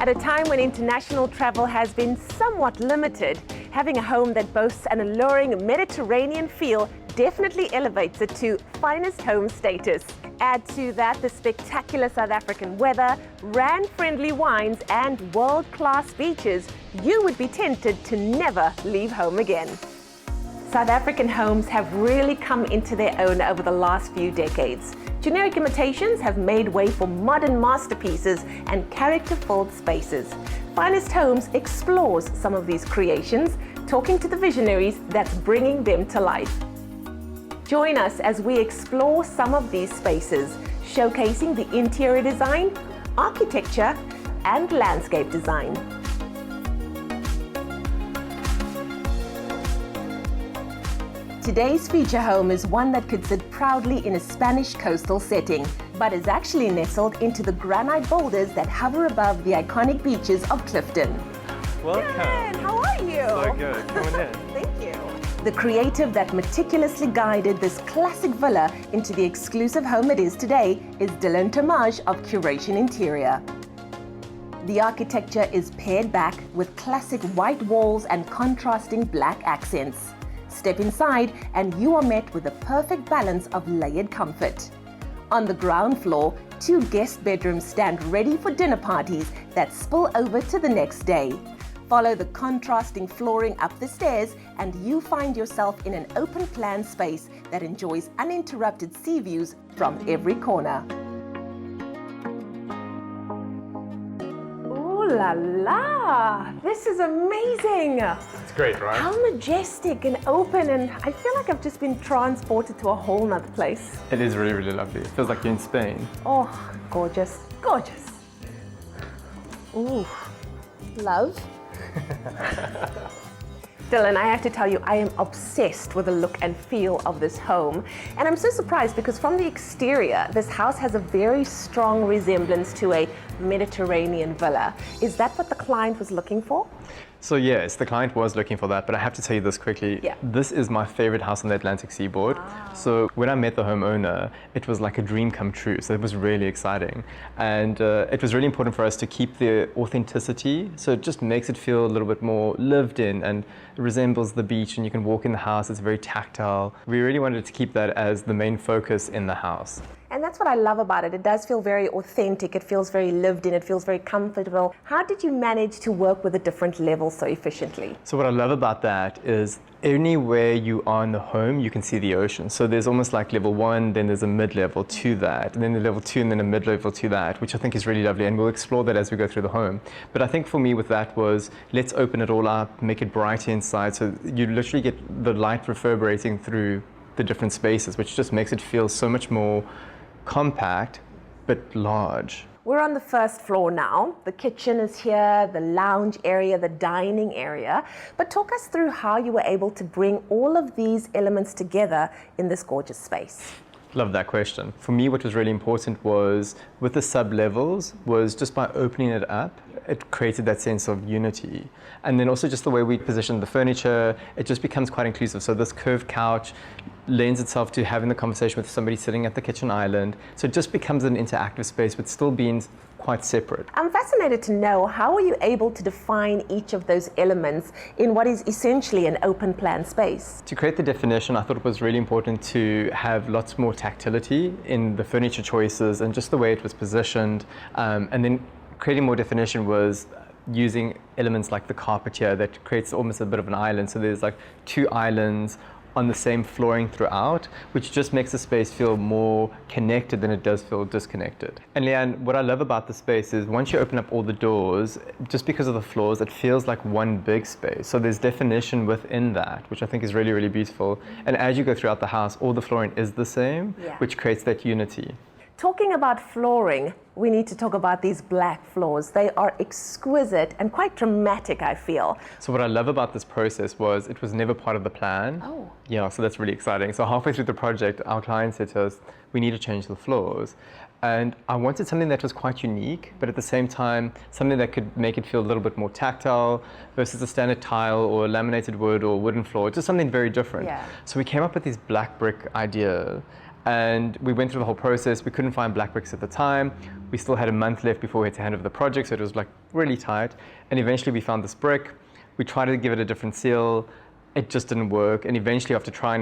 At a time when international travel has been somewhat limited, having a home that boasts an alluring Mediterranean feel definitely elevates it to finest home status. Add to that the spectacular South African weather, Rand-friendly wines and world-class beaches, you would be tempted to never leave home again. South African homes have really come into their own over the last few decades. Generic imitations have made way for modern masterpieces and character-filled spaces. Finest Homes explores some of these creations, talking to the visionaries that's bringing them to life. Join us as we explore some of these spaces, showcasing the interior design, architecture, and landscape design. Today's feature home is one that could sit proudly in a Spanish coastal setting, but is actually nestled into the granite boulders that hover above the iconic beaches of Clifton. Welcome. Good. How are you? So good. Come on in. Thank you. The creative that meticulously guided this classic villa into the exclusive home it is today is Thomaz of Curacion Interior. The architecture is pared back with classic white walls and contrasting black accents. Step inside and you are met with a perfect balance of layered comfort. On the ground floor, 2 guest bedrooms stand ready for dinner parties that spill over to the next day. Follow the contrasting flooring up the stairs and you find yourself in an open plan space that enjoys uninterrupted sea views from every corner. Ooh la la! This is amazing! It's great, right? How majestic and open, and I feel like I've just been transported to a whole nother place. It is really, really lovely. It feels like you're in Spain. Oh, gorgeous, gorgeous. Ooh, love. Dylan, I have to tell you, I am obsessed with the look and feel of this home. And I'm so surprised because from the exterior, this house has a very strong resemblance to a Mediterranean villa. Is that what the client was looking for? So yes, the client was looking for that, but I have to tell you this quickly. Yeah. This is my favorite house on the Atlantic seaboard. So when I met the homeowner, it was like a dream come true. So it was really exciting. And it was really important for us to keep the authenticity. So it just makes it feel a little bit more lived in and it resembles the beach and you can walk in the house. It's very tactile. We really wanted to keep that as the main focus in the house. And that's what I love about it. It does feel very authentic. It feels very lived in. It feels very comfortable. How did you manage to work with the different levels so efficiently? So what I love about that is anywhere you are in the home, you can see the ocean. So there's almost like level 1, then there's a mid-level to that, and then the level 2, and then a mid-level to that, which I think is really lovely. And we'll explore that as we go through the home. But I think for me with that was, let's open it all up, make it brighter inside. So you literally get the light reverberating through the different spaces, which just makes it feel so much more compact, but large. We're on the first floor now. The kitchen is here, the lounge area, the dining area. But talk us through how you were able to bring all of these elements together in this gorgeous space. Love that question. For me, what was really important was with the sub-levels was just by opening it up, it created that sense of unity. And then also just the way we positioned the furniture, it just becomes quite inclusive. So this curved couch lends itself to having the conversation with somebody sitting at the kitchen island. So it just becomes an interactive space, but still being quite separate. I'm fascinated to know, how are you able to define each of those elements in what is essentially an open plan space? To create the definition, I thought it was really important to have lots more tactility in the furniture choices and just the way it was positioned. And then creating more definition was using elements like the carpet here that creates almost a bit of an island. So there's like 2 islands on the same flooring throughout, which just makes the space feel more connected than it does feel disconnected. And Leanne, what I love about the space is once you open up all the doors, just because of the floors, it feels like one big space. So there's definition within that, which I think is really, really beautiful. And as you go throughout the house, all the flooring is the same, which creates that unity. Talking about flooring, we need to talk about these black floors. They are exquisite and quite dramatic, I feel. So what I love about this process was it was never part of the plan. Oh. Yeah, so that's really exciting. So halfway through the project, our client said to us, we need to change the floors. And I wanted something that was quite unique, but at the same time, something that could make it feel a little bit more tactile versus a standard tile or laminated wood or wooden floor, just something very different. Yeah. So we came up with this black brick idea. And we went through the whole process. We couldn't find black bricks at the time. We still had a month left before we had to hand over the project, so it was like really tight. And eventually we found this brick. We tried to give it a different seal. It just didn't work. And eventually, after trying,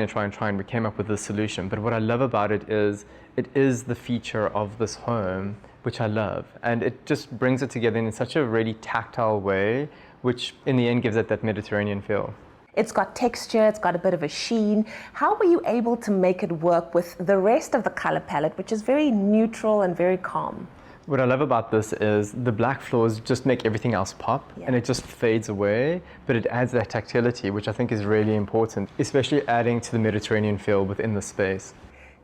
we came up with this solution. But what I love about it is the feature of this home, which I love. And it just brings it together in such a really tactile way, which in the end gives it that Mediterranean feel. It's got texture, it's got a bit of a sheen. How were you able to make it work with the rest of the color palette, which is very neutral and very calm? What I love about this is the black floors just make everything else pop, and it just fades away, but it adds that tactility, which I think is really important, especially adding to the Mediterranean feel within the space.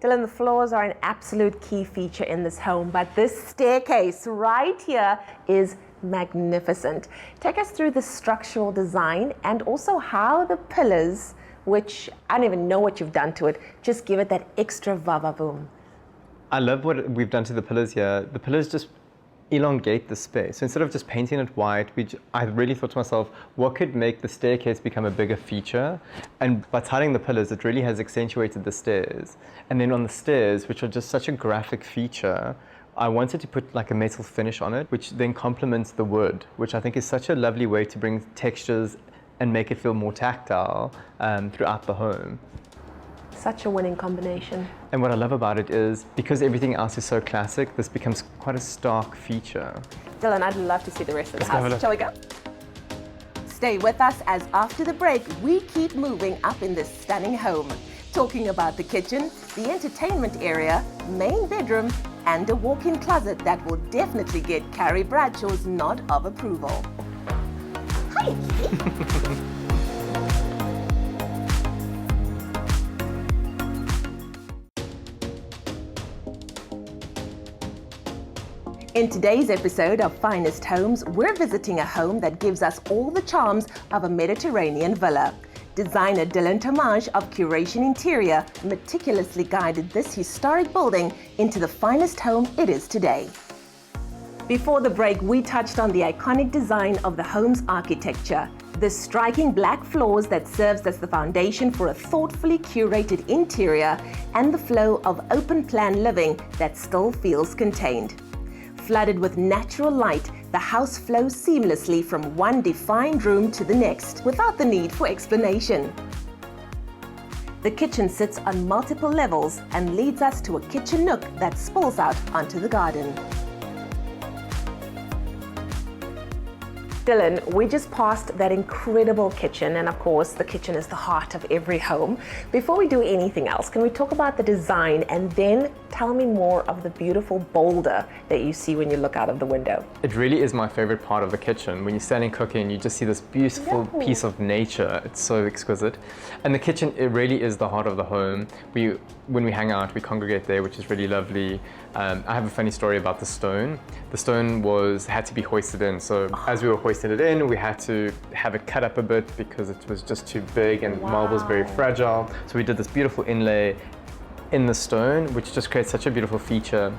Dylan, the floors are an absolute key feature in this home, but this staircase right here is magnificent. Take us through the structural design and also how the pillars, which I don't even know what you've done to it, just give it that extra va-va-voom. I love what we've done to the pillars here. The pillars just elongate the space. So instead of just painting it white, I really thought to myself, what could make the staircase become a bigger feature? And by tiling the pillars, it really has accentuated the stairs. And then on the stairs, which are just such a graphic feature, I wanted to put like a metal finish on it, which then complements the wood, which I think is such a lovely way to bring textures and make it feel more tactile throughout the home. Such a winning combination. And what I love about it is, because everything else is so classic, this becomes quite a stark feature. Dylan, I'd love to see the rest of the Let's house. Shall we go? Stay with us as after the break, we keep moving up in this stunning home. Talking about the kitchen, the entertainment area, main bedroom, and a walk-in closet that will definitely get Carrie Bradshaw's nod of approval. Hi! In today's episode of Finest Homes, we're visiting a home that gives us all the charms of a Mediterranean villa. Designer Thomaz of Curacion Interior meticulously guided this historic building into the finest home it is today. Before the break, we touched on the iconic design of the home's architecture, the striking black floors that serves as the foundation for a thoughtfully curated interior, and the flow of open-plan living that still feels contained. Flooded with natural light, the house flows seamlessly from one defined room to the next without the need for explanation. The kitchen sits on multiple levels and leads us to a kitchen nook that spills out onto the garden. Dylan, we just passed that incredible kitchen, and of course the kitchen is the heart of every home. Before we do anything else, can we talk about the design and then tell me more of the beautiful boulder that you see when you look out of the window? It really is my favorite part of the kitchen. When you're standing cooking, you just see this beautiful piece of nature. It's so exquisite. And the kitchen, it really is the heart of the home. When we hang out, we congregate there, which is really lovely. I have a funny story about the stone. The stone had to be hoisted in. So as we were hoisting it in, we had to have it cut up a bit because it was just too big, and marble's very fragile. So we did this beautiful inlay in the stone, which just creates such a beautiful feature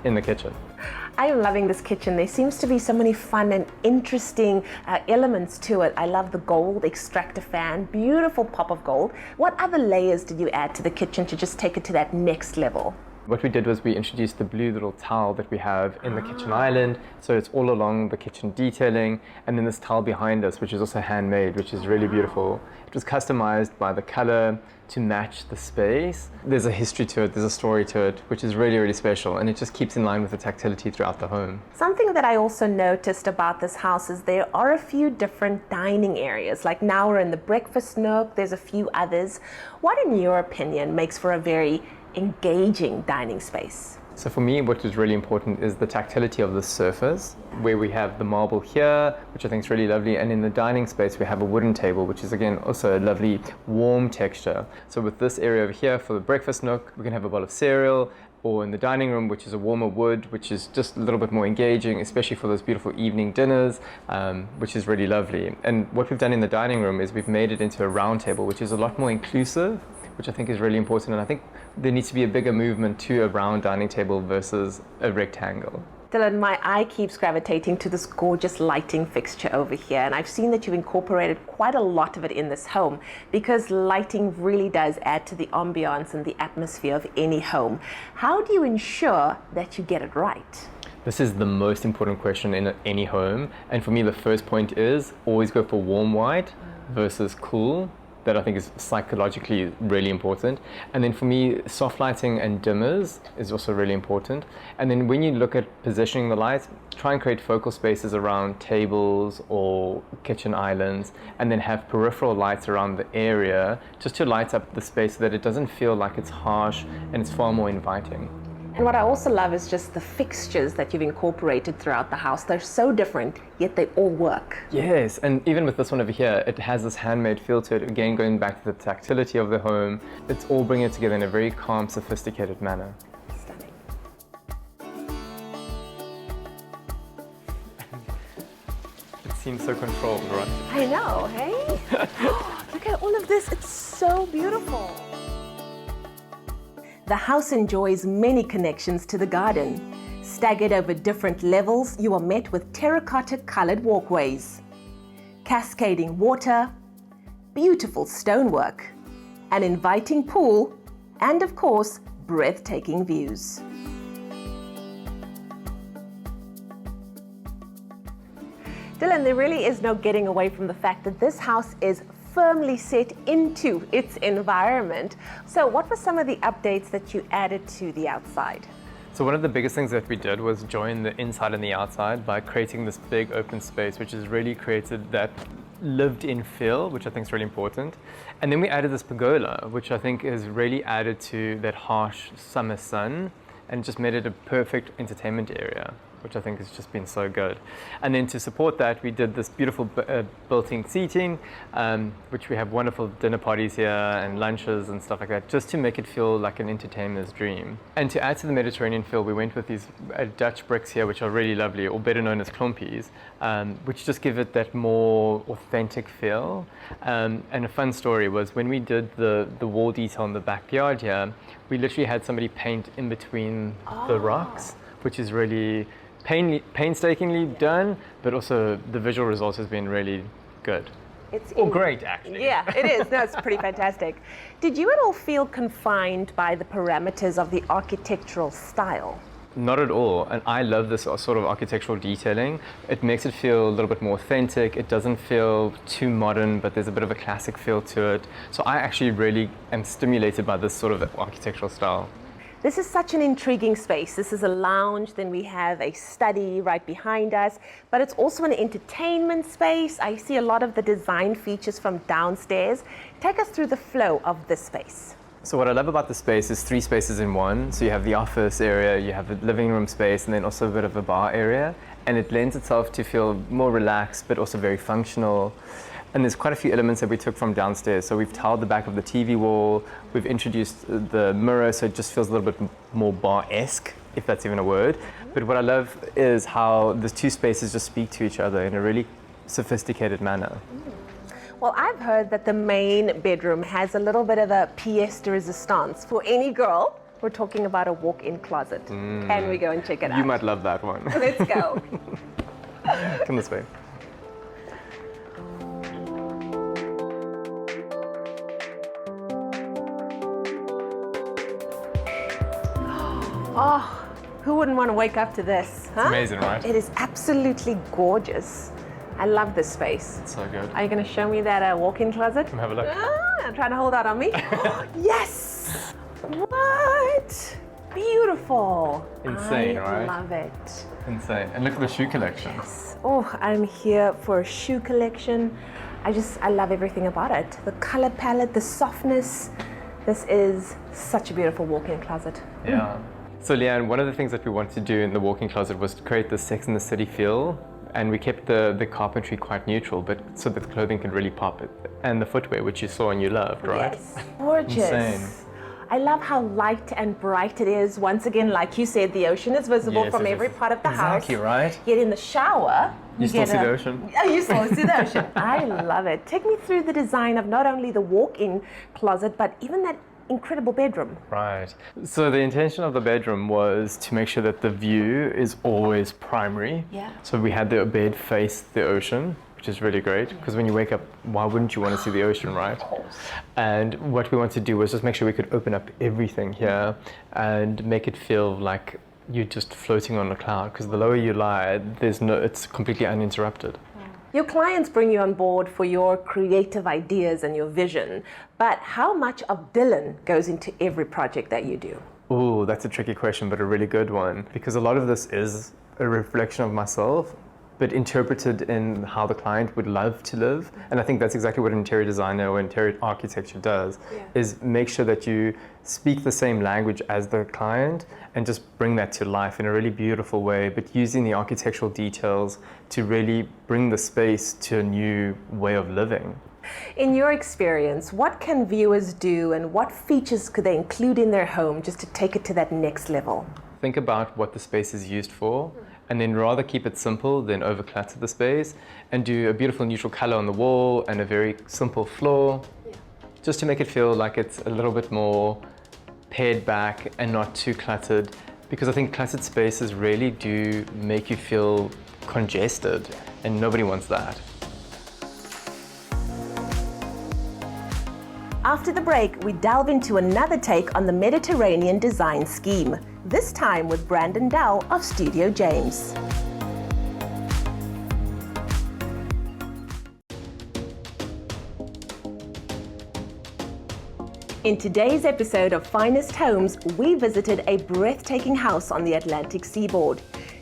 in the kitchen. I am loving this kitchen. There seems to be so many fun and interesting elements to it. I love the gold extractor fan, beautiful pop of gold. What other layers did you add to the kitchen to just take it to that next level? What we did was we introduced the blue little tile that we have in the kitchen island. So it's all along the kitchen detailing, and then this tile behind us, which is also handmade, which is really beautiful. It was customized by the color to match the space. There's a history to it, there's a story to it, which is really, really special, and it just keeps in line with the tactility throughout the home. Something that I also noticed about this house is there are a few different dining areas. Like now we're in the breakfast nook, there's a few others. What, in your opinion, makes for a very engaging dining space? So for me, what is really important is the tactility of the surface, where we have the marble here, which I think is really lovely, and in the dining space we have a wooden table, which is again also a lovely warm texture. So with this area over here for the breakfast nook, we can have a bowl of cereal, or in the dining room, which is a warmer wood, which is just a little bit more engaging, especially for those beautiful evening dinners, which is really lovely. And what we've done in the dining room is we've made it into a round table, which is a lot more inclusive, which I think is really important. And I think there needs to be a bigger movement to a round dining table versus a rectangle. Dylan, my eye keeps gravitating to this gorgeous lighting fixture over here, and I've seen that you've incorporated quite a lot of it in this home, because lighting really does add to the ambiance and the atmosphere of any home. How do you ensure that you get it right? This is the most important question in any home. And for me, the first point is always go for warm white versus cool. That I think is psychologically really important. And then for me, soft lighting and dimmers is also really important. And then when you look at positioning the lights, try and create focal spaces around tables or kitchen islands, and then have peripheral lights around the area just to light up the space so that it doesn't feel like it's harsh and it's far more inviting. And what I also love is just the fixtures that you've incorporated throughout the house. They're so different, yet they all work. Yes, and even with this one over here, it has this handmade feel to it. Again, going back to the tactility of the home, it's all bringing it together in a very calm, sophisticated manner. Stunning. It seems so controlled, right? I know, hey? Look at all of this, it's so beautiful. The house enjoys many connections to the garden. Staggered over different levels, you are met with terracotta-colored walkways, cascading water, beautiful stonework, an inviting pool, and of course, breathtaking views. Dylan, there really is no getting away from the fact that this house is firmly set into its environment. So what were some of the updates that you added to the outside? So one of the biggest things that we did was join the inside and the outside by creating this big open space, which has really created that lived-in feel, which I think is really important. And then we added this pergola, which I think has really added to that harsh summer sun and just made it a perfect entertainment area, which I think has just been so good. And then to support that, we did this beautiful built-in seating, which we have wonderful dinner parties here and lunches and stuff like that, just to make it feel like an entertainer's dream. And to add to the Mediterranean feel, we went with these Dutch bricks here, which are really lovely, or better known as klompies, which just give it that more authentic feel. And a fun story was when we did the wall detail in the backyard here, we literally had somebody paint in between the rocks, which is really painstakingly done, but also the visual result has been really good. Great, actually. Yeah, it is. No, it's pretty fantastic. Did you at all feel confined by the parameters of the architectural style? Not at all, and I love this sort of architectural detailing. It makes it feel a little bit more authentic. It doesn't feel too modern, but there's a bit of a classic feel to it. So I actually really am stimulated by this sort of architectural style. This is such an intriguing space. This is a lounge, then we have a study right behind us, but it's also an entertainment space. I see a lot of the design features from downstairs. Take us through the flow of this space. So what I love about the space is 3 spaces in one. So you have the office area, you have the living room space, and then also a bit of a bar area. And it lends itself to feel more relaxed, but also very functional. And there's quite a few elements that we took from downstairs. So we've tiled the back of the TV wall, we've introduced the mirror, so it just feels a little bit more bar-esque, if that's even a word. But what I love is how the 2 spaces just speak to each other in a really sophisticated manner. Well, I've heard that the main bedroom has a little bit of a pièce de résistance for any girl. We're talking about a walk-in closet. Can we go and check it out? You might love that one. Let's go. Come this way. Oh, who wouldn't want to wake up to this? Huh? It's amazing, right? It is absolutely gorgeous. I love this space. It's so good. Are you going to show me that walk-in closet? Come have a look. I'm trying to hold out on me. Yes! What? Beautiful. Insane, I right? love it. Insane. And look at the shoe collection. Oh, I'm here for a shoe collection. I love everything about it. The color palette, the softness. This is such a beautiful walk-in closet. Yeah. So Leanne, one of the things that we wanted to do in the walk-in closet was to create the Sex and the City feel. And we kept the carpentry quite neutral, but so that the clothing could really pop it. And the footwear, which you saw and you loved, right? Yes, gorgeous. Insane. I love how light and bright it is. Once again, like you said, the ocean is visible from every part of the house. Exactly, right? Yet in the shower, you still see the ocean. Oh, you still see the ocean. I love it. Take me through the design of not only the walk-in closet, but even that incredible bedroom. Right. So the intention of the bedroom was to make sure that the view is always primary. Yeah. So we had the bed face the ocean, which is really great because when you wake up, why wouldn't you want to see the ocean, right? Of course. And what we wanted to do was just make sure we could open up everything here and make it feel like you're just floating on a cloud, because the lower you lie, it's completely uninterrupted. Your clients bring you on board for your creative ideas and your vision, but how much of Dylan goes into every project that you do? Oh, that's a tricky question, but a really good one, because a lot of this is a reflection of myself, but interpreted in how the client would love to live. And I think that's exactly what an interior designer or interior architecture does, is make sure that you speak the same language as the client and just bring that to life in a really beautiful way, but using the architectural details to really bring the space to a new way of living. In your experience, what can viewers do and what features could they include in their home just to take it to that next level? Think about what the space is used for, and then rather keep it simple than overclutter the space, and do a beautiful neutral color on the wall and a very simple floor, just to make it feel like it's a little bit more pared back and not too cluttered, because I think cluttered spaces really do make you feel congested, and nobody wants that. After the break, we delve into another take on the Mediterranean design scheme, this time with Brandon Dowell of Studio James. In today's episode of Finest Homes, we visited a breathtaking house on the Atlantic seaboard.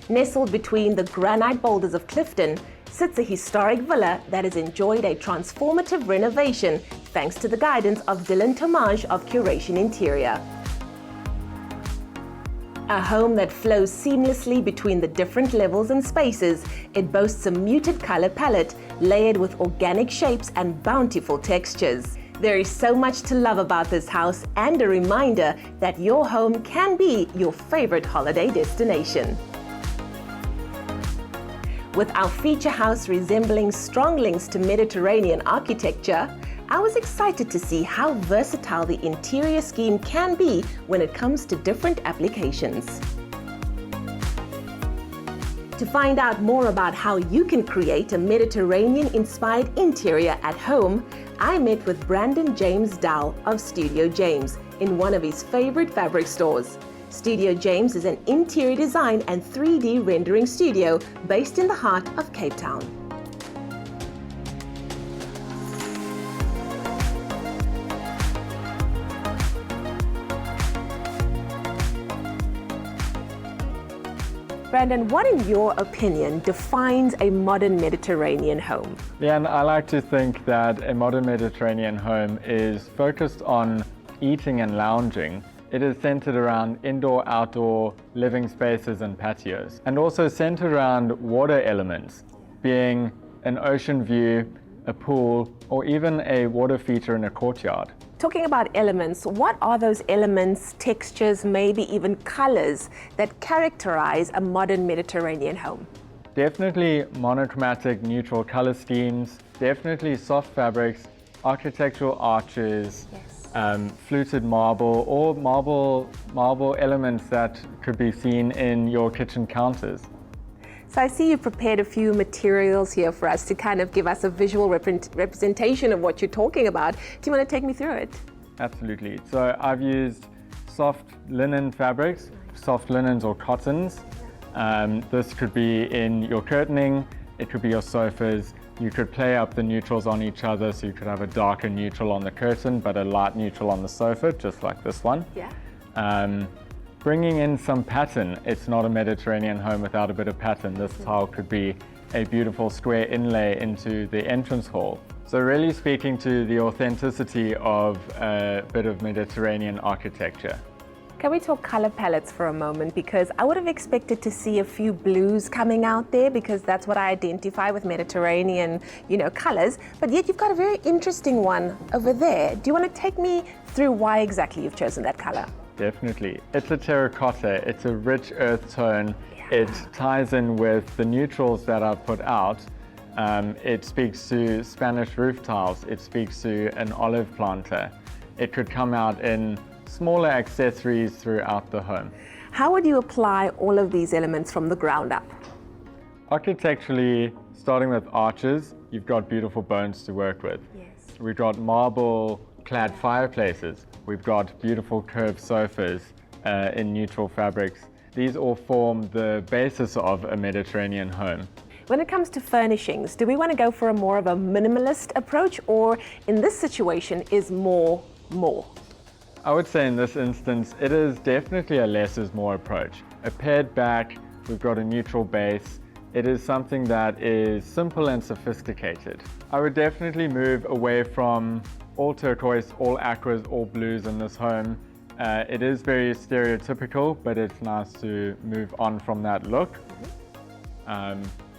Nestled between the granite boulders of Clifton sits a historic villa that has enjoyed a transformative renovation thanks to the guidance of Thomaz of Curacion Interior. A home that flows seamlessly between the different levels and spaces, it boasts a muted color palette layered with organic shapes and bountiful textures. There is so much to love about this house, and a reminder that your home can be your favorite holiday destination. With our feature house resembling strong links to Mediterranean architecture, I was excited to see how versatile the interior scheme can be when it comes to different applications. To find out more about how you can create a Mediterranean-inspired interior at home, I met with Brandon James Dowell of Studio James in one of his favorite fabric stores. Studio James is an interior design and 3D rendering studio based in the heart of Cape Town. Brandon, what in your opinion defines a modern Mediterranean home? Yeah, and I like to think that a modern Mediterranean home is focused on eating and lounging. It is centered around indoor-outdoor living spaces and patios, and also centered around water elements, being an ocean view, a pool, or even a water feature in a courtyard. Talking about elements, what are those elements, textures, maybe even colors that characterize a modern Mediterranean home? Definitely monochromatic neutral color schemes, definitely soft fabrics, architectural arches, fluted marble, or marble elements that could be seen in your kitchen counters. So I see you prepared a few materials here for us to kind of give us a visual representation of what you're talking about. Do you want to take me through it? Absolutely. So I've used soft linen fabrics, soft linens or cottons. This could be in your curtaining, it could be your sofas. You could play up the neutrals on each other, so you could have a darker neutral on the curtain, but a light neutral on the sofa, just like this one. Yeah. Bringing in some pattern. It's not a Mediterranean home without a bit of pattern. This tile could be a beautiful square inlay into the entrance hall. So really speaking to the authenticity of a bit of Mediterranean architecture. Can we talk color palettes for a moment? Because I would have expected to see a few blues coming out there, because that's what I identify with Mediterranean, colors. But yet you've got a very interesting one over there. Do you want to take me through why exactly you've chosen that color? Definitely. It's a terracotta. It's a rich earth tone. Yeah. It ties in with the neutrals that I've put out. It speaks to Spanish roof tiles. It speaks to an olive planter. It could come out in smaller accessories throughout the home. How would you apply all of these elements from the ground up? Architecturally, starting with arches, you've got beautiful bones to work with. Yes. We've got marble-clad fireplaces. We've got beautiful curved sofas in neutral fabrics. These all form the basis of a Mediterranean home. When it comes to furnishings, do we want to go for a more of a minimalist approach, or in this situation is more more? I would say in this instance, it is definitely a less is more approach. A paired back, we've got a neutral base. It is something that is simple and sophisticated. I would definitely move away from all turquoise, all aquas, all blues in this home. It is very stereotypical, but it's nice to move on from that look.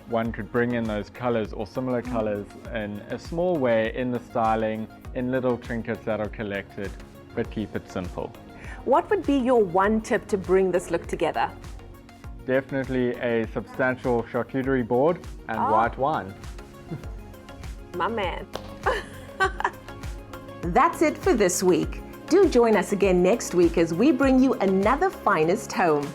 One could bring in those colors or similar colors in a small way in the styling, in little trinkets that are collected, but keep it simple. What would be your one tip to bring this look together? Definitely a substantial charcuterie board and white wine. My man. That's it for this week. Do join us again next week as we bring you another finest home.